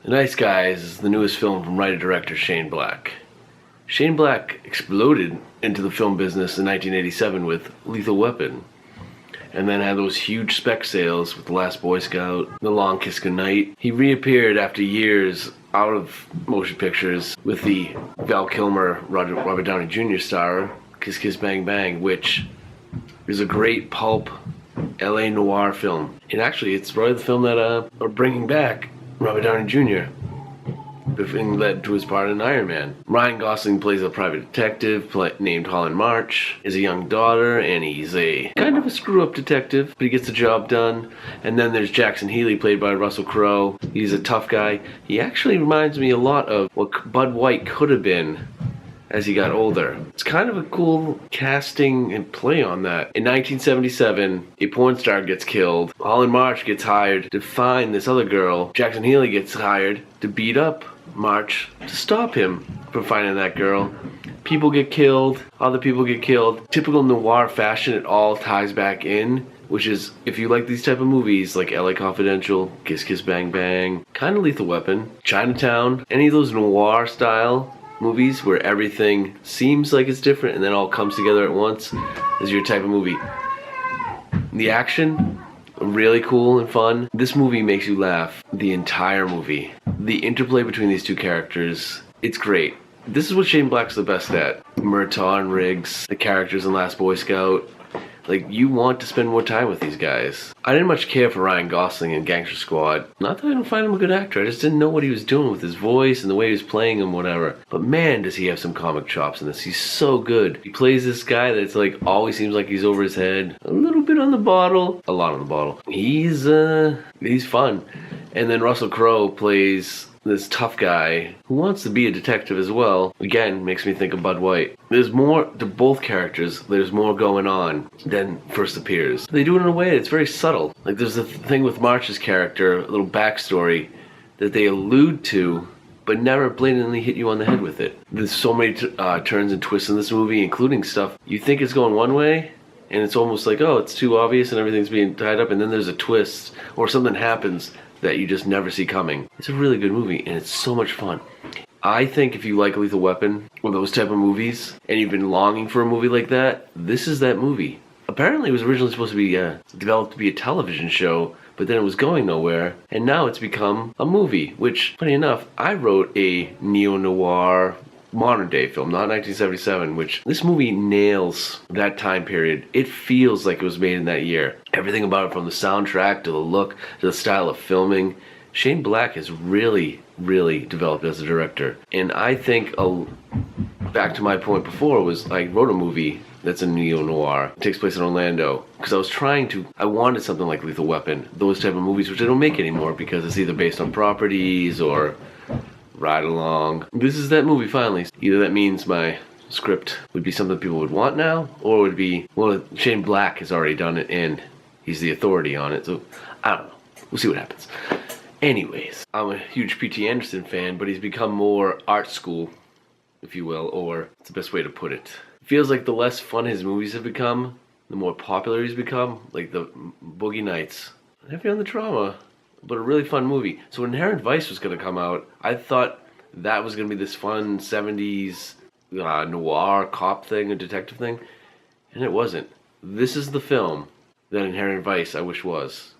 The Nice Guys is the newest film from writer-director Shane Black. Shane Black exploded into the film business in 1987 with Lethal Weapon, and then had those huge spec sales with The Last Boy Scout, The Long Kiss Goodnight. He reappeared after years out of motion pictures with the Val Kilmer, Robert Downey Jr. star, Kiss Kiss Bang Bang, which is a great pulp LA noir film. And actually, it's probably the film that are bringing back Robert Downey Jr. and led to his part in Iron Man. Ryan Gosling plays a private detective named Holland March. He has a young daughter, and he's a kind of a screw-up detective, but he gets the job done. And then there's Jackson Healy, played by Russell Crowe. He's a tough guy. He actually reminds me a lot of what Bud White could have been as he got older. It's kind of a cool casting and play on that. In 1977, a porn star gets killed. Holland March gets hired to find this other girl. Jackson Healy gets hired to beat up March to stop him from finding that girl. People get killed, other people get killed. Typical noir fashion, it all ties back in, which is, if you like these type of movies like LA Confidential, Kiss Kiss Bang Bang, kind of Lethal Weapon, Chinatown, any of those noir style movies where everything seems like it's different and then all comes together at once is your type of movie. The action, really cool and fun. This movie makes you laugh the entire movie. The interplay between these two characters, it's great. This is what Shane Black's the best at. Murtaugh and Riggs, the characters in Last Boy Scout. Like, you want to spend more time with these guys. I didn't much care for Ryan Gosling in Gangster Squad. Not that I don't find him a good actor, I just didn't know what he was doing with his voice and the way he was playing him, whatever. But man, does he have some comic chops in this. He's so good. He plays this guy that's like, always seems like he's over his head. A little bit on the bottle. A lot on the bottle. He's fun. And then Russell Crowe plays this tough guy who wants to be a detective as well. Again, makes me think of Bud White. There's more to both characters. There's more going on than first appears. They do it in a way that's very subtle. Like, there's the thing with March's character, a little backstory that they allude to, but never blatantly hit you on the head with it. There's so many turns and twists in this movie, including stuff you think it's going one way, and it's almost like, oh, it's too obvious and everything's being tied up, and then there's a twist or something happens that you just never see coming. It's a really good movie, and it's so much fun. I think if you like Lethal Weapon or those type of movies, and you've been longing for a movie like that, this is that movie. Apparently it was originally supposed to be developed to be a television show, but then it was going nowhere, and now it's become a movie, which, funny enough, I wrote a neo-noir modern day film, not 1977, which this movie nails that time period. It feels like it was made in that year. Everything about it, from the soundtrack to the look to the style of filming. Shane Black has really, really developed as a director. And I think, back to my point before, was I wrote a movie that's a neo-noir. It takes place in Orlando. Because I wanted something like Lethal Weapon. Those type of movies, which I don't make anymore because it's either based on properties or ride along. This is that movie finally. Either that means my script would be something people would want now, or it would be, well, Shane Black has already done it and he's the authority on it. So, I don't know. We'll see what happens. Anyways, I'm a huge P.T. Anderson fan, but he's become more art school, if you will, or it's the best way to put it. It feels like the less fun his movies have become, the more popular he's become, like the Boogie Nights. Heavy on the trauma, but a really fun movie. So when Inherent Vice was going to come out, I thought that was going to be this fun 70s noir cop thing, a detective thing, and it wasn't. This is the film that Inherent Vice I wish was.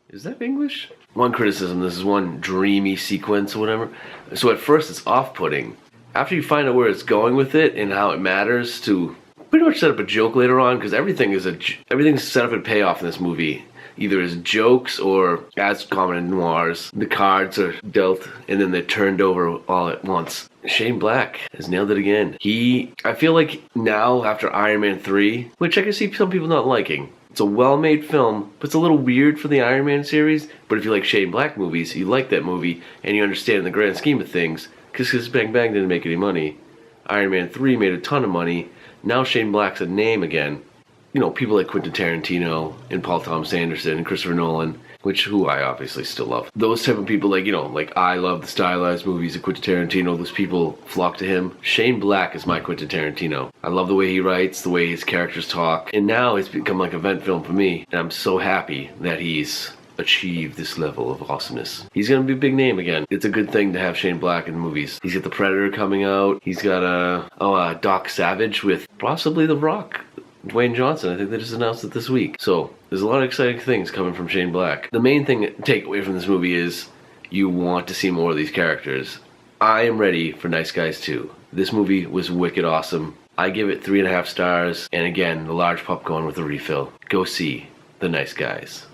Is that English? One criticism, this is one dreamy sequence or whatever. So at first it's off-putting. After you find out where it's going with it and how it matters to pretty much set up a joke later on, because everything's set up and payoff in this movie. Either as jokes or, as common in noirs, the cards are dealt and then they're turned over all at once. Shane Black has nailed it again. I feel like now, after Iron Man 3, which I can see some people not liking, it's a well-made film, but it's a little weird for the Iron Man series. But if you like Shane Black movies, you like that movie, and you understand the grand scheme of things, because Bang Bang didn't make any money. Iron Man 3 made a ton of money. Now Shane Black's a name again. You know, people like Quentin Tarantino and Paul Thomas Anderson and Christopher Nolan, who I obviously still love. Those type of people, like I love the stylized movies of Quentin Tarantino. Those people flock to him. Shane Black is my Quentin Tarantino. I love the way he writes, the way his characters talk. And now it's become like an event film for me. And I'm so happy that he's achieve this level of awesomeness. He's gonna be a big name again. It's a good thing to have Shane Black in the movies. He's got The Predator coming out. He's got Doc Savage with possibly The Rock, Dwayne Johnson. I think they just announced it this week. So there's a lot of exciting things coming from Shane Black. The main thing to take away from this movie is you want to see more of these characters. I am ready for Nice Guys 2. This movie was wicked awesome. I give it 3.5 stars. And again, the large popcorn with a refill. Go see The Nice Guys.